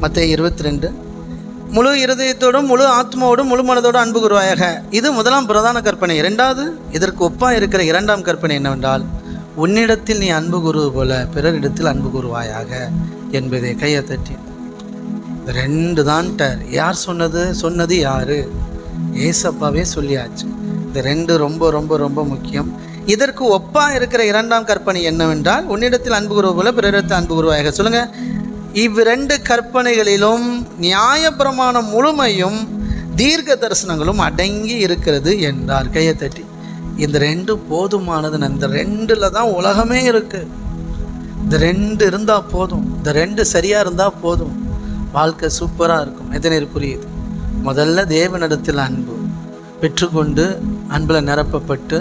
மத்தேயு 22. முழு இருதயத்தோடும் முழு ஆத்மாவோடும் முழு மனதோடும் அன்பு கூறுவாயாக. இது முதலாம் பிரதான கற்பனை. இரண்டாவது, இதற்கு ஒப்பாக இருக்கிற இரண்டாம் கற்பனை என்னவென்றால், உன்னிடத்தில் நீ அன்பு கூறுவது போல பிறரிடத்தில் அன்பு கூறுவாயாக என்பதை. கையை தட்டி. இந்த ரெண்டு தான்ட்டார். யார் சொன்னது யாரு? ஏசப்பாவே சொல்லியாச்சு. இந்த ரெண்டு ரொம்ப ரொம்ப ரொம்ப முக்கியம். இதற்கு ஒப்பாக இருக்கிற இரண்டாம் கற்பனை என்னவென்றால், உன்னிடத்தில் அன்பு கூறுவது போல பிறரிடத்தில் அன்பு கூறுவாயாக. சொல்லுங்க. இவ்விரண்டு கற்பனைகளிலும் நியாயப்பிரமாணம் முழுமையும் தீர்க்க தரிசனங்களும் அடங்கி இருக்கிறது என்றார். கையை தட்டி. இந்த ரெண்டு போதுமானது. இந்த ரெண்டுல தான் உலகமே இருக்கு. இந்த ரெண்டு இருந்தால் போதும். இந்த ரெண்டு சரியாக இருந்தால் போதும். வாழ்க்கை சூப்பராக இருக்கும். எத்தனை புரியுது? முதல்ல தேவனிடத்தில் அன்பு பெற்றுக்கொண்டு அன்பில் நிரப்பப்பட்டு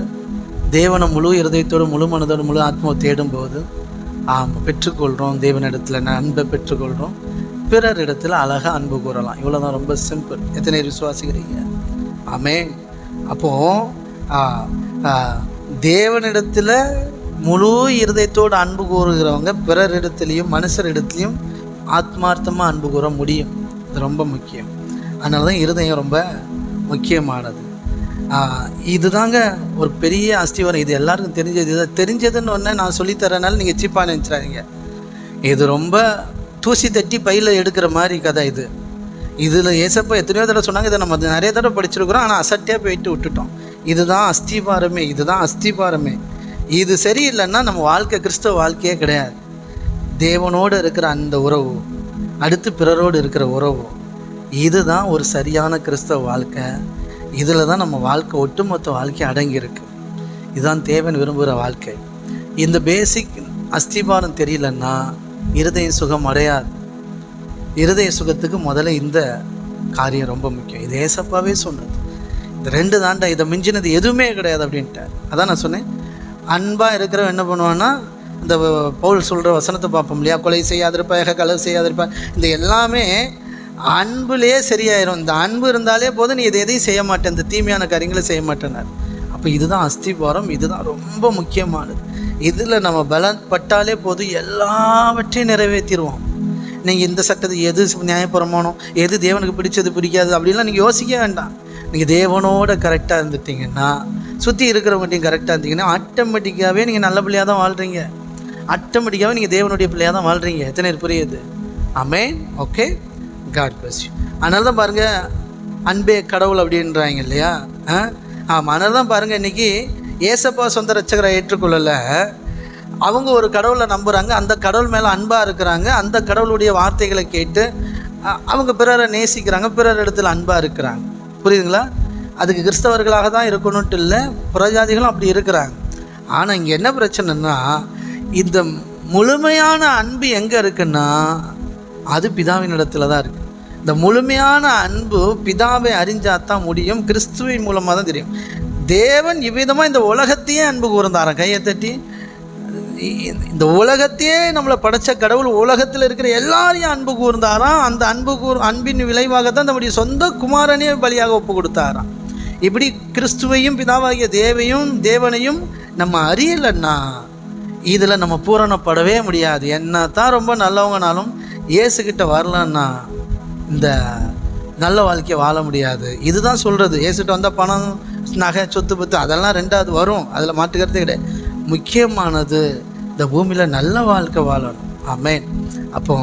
தேவனை முழு இருதயத்தோடு முழு மனதோடு முழு ஆத்மாவை தேடும்போது பெற்றுக்கொள்கிறோம். தேவனிடத்தில் அன்பை பெற்றுக்கொள்கிறோம். பிறர் இடத்துல அழகாக அன்பு கூறலாம். இவ்வளோதான். ரொம்ப சிம்பிள். எத்தனை விசுவாசிக்கிறீங்க? ஆமென். அப்போது தேவனிடத்தில் முழு இருதயத்தோடு அன்பு கூறுகிறவங்க பிறர் இடத்துலையும் மனுஷரிடத்துலையும் ஆத்மார்த்தமாக அன்பு கூற முடியும். இது ரொம்ப முக்கியம். அதனால தான் இருதயம் ரொம்ப முக்கியமானது. இதுதாங்க ஒரு பெரிய அஸ்திவாரம். இது எல்லாருக்கும் தெரிஞ்சது. இதை தெரிஞ்சதுன்னு ஒன்று நான் சொல்லித்தரனால நீங்கள் சீப்பாக நினச்சிடாதீங்க. இது ரொம்ப தூசி தட்டி பையில் எடுக்கிற மாதிரி கதை இது. இதில் ஏசப்பா எத்தனையோ தடவை சொன்னாங்க. இதை நம்ம நிறைய தடவை படிச்சிருக்கிறோம். ஆனால் அசட்டியாக போயிட்டு விட்டுட்டோம். இதுதான் அஸ்திபாரமே. இது சரியில்லைன்னா நம்ம வாழ்க்கை கிறிஸ்தவ வாழ்க்கையே கிடையாது. தேவனோடு இருக்கிற அந்த உறவு, அடுத்து பிறரோடு இருக்கிற உறவு, இதுதான் ஒரு சரியான கிறிஸ்தவ வாழ்க்கை. இதில் தான் நம்ம வாழ்க்கை ஒட்டுமொத்த வாழ்க்கை அடங்கியிருக்கு. இதுதான் தேவன் விரும்புகிற வாழ்க்கை. இந்த பேசிக் அஸ்திபாரம் தெரியலன்னா இருதய சுகம் அடையாது. இருதய சுகத்துக்கு முதல்ல இந்த காரியம் ரொம்ப முக்கியம். இது ஏசப்பாவே சொன்னது. இந்த ரெண்டு தாண்டா, இதை மிஞ்சினது எதுவுமே கிடையாது அப்படின்ட்டார். அதான் நான் சொன்னேன். அன்பாக இருக்கிறவன் என்ன பண்ணுவான்னா, இந்த பவுல் சொல்கிற வசனத்தை பார்ப்போம் இல்லையா? கொலை செய்யாதிருப்பாயாக, களவு செய்யாதிருப்பா, இந்த எல்லாமே அன்புலேயே சரியாயிரும். இந்த அன்பு இருந்தாலே போதும், நீ எதையும் செய்ய மாட்டேன், இந்த தீமையான காரியங்களை செய்ய மாட்டேனார். அப்போ இதுதான் அஸ்திபாரம். இதுதான் ரொம்ப முக்கியமானது. இதில் நம்ம பலப்பட்டாலே போதும், எல்லாவற்றையும் நிறைவேற்றிடுவோம். நீங்கள் இந்த சட்டத்தை எது நியாயப்பிரமாணம், எது தேவனுக்கு பிடிச்சது பிடிக்காது அப்படின்லாம் நீங்கள் யோசிக்க வேண்டாம். நீங்கள் தேவனோட கரெக்டாக இருந்துட்டிங்கன்னா, சுற்றி இருக்கிறவங்கள்ட்டையும் கரெக்டாக இருந்தீங்கன்னா, ஆட்டோமேட்டிக்காகவே நீங்கள் நல்ல பிள்ளையாக தான் வாழ்கிறீங்க. ஆட்டோமேட்டிக்காகவே நீங்கள் தேவனுடைய பிள்ளையாக தான் வாழ்கிறீங்க. எத்தனை புரியுது? Amen. Okay, God bless you. அதனால தான் பாருங்கள், அன்பே கடவுள் அப்படின்றாங்க இல்லையா? ஆமாம். அதனால தான் பாருங்கள், இன்றைக்கி ஏசப்பா சொந்த ரட்சகரை ஏற்றுக்கொள்ளலை. அவங்க ஒரு கடவுளை நம்புகிறாங்க. அந்த கடவுள் மேலே அன்பாக இருக்கிறாங்க. அந்த கடவுளுடைய வார்த்தைகளை கேட்டு அவங்க பிறரை நேசிக்கிறாங்க. பிறர் இடத்துல அன்பாக இருக்கிறாங்க. புரியுதுங்களா? அதுக்கு கிறிஸ்தவர்களாக தான் இருக்கணும்ட்டு இல்லை, புறஜாதிகளும் அப்படி இருக்கிறாங்க. ஆனால் இங்கே என்ன பிரச்சனைன்னா, இந்த முழுமையான அன்பு எங்கே இருக்குன்னா அது பிதாவின் இடத்துல தான் இருக்குது. இந்த முழுமையான அன்பு பிதாவை அறிஞ்சாதான் முடியும். கிறிஸ்துவின் மூலமாக தான் தெரியும். தேவன் இவ்விதமாக இந்த உலகத்தையே அன்பு கூர்ந்தாராம். கையை தட்டி. இந்த உலகத்தையே நம்மளை படைச்ச கடவுள் உலகத்தில் இருக்கிற எல்லாரையும் அன்பு கூர்ந்தாராம். அந்த அன்பின் விளைவாக தான் நம்முடைய சொந்த குமாரனே பலியாக ஒப்பு கொடுத்தாராம். இப்படி கிறிஸ்துவையும் பிதாவாகிய தேவனையும் நம்ம அறியலைன்னா இதில் நம்ம பூரணப்படவே முடியாது. என்ன தான் ரொம்ப நல்லவங்கனாலும் இயேசுக்கிட்ட வரலன்னா இந்த நல்ல வாழ்க்கையை வாழ முடியாது. இதுதான் சொல்கிறது. இயேசுகிட்ட வந்தால் பணம், நகை, சொத்து பத்து அதெல்லாம் ரெண்டாவது வரும். அதில் மாட்டுக்கிறதே கிடையாது. முக்கியமானது இந்த பூமியில் நல்ல வாழ்க்கை வாழணும். ஆமென். அப்போ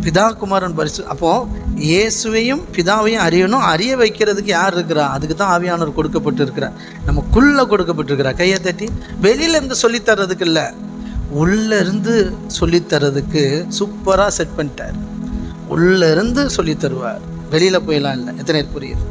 பிதா குமாரன் அப்போது இயேசுவையும் பிதாவையும் அறியணும். அறிய வைக்கிறதுக்கு யார் இருக்கிறா? அதுக்கு தான் ஆவியானவர் கொடுக்கப்பட்டு இருக்கிறார். நமக்குள்ளே கொடுக்கப்பட்டிருக்கிறார். கையை தட்டி. வெளியிலேருந்து சொல்லித்தர்றதுக்கு இல்லை, உள்ளேருந்து சொல்லித்தரதுக்கு சூப்பராக செட் பண்ணிட்டார். உள்ளேருந்து சொல்லித்தருவார். வெளியில் போயெல்லாம் இல்லை. எத்தனை புரியுது?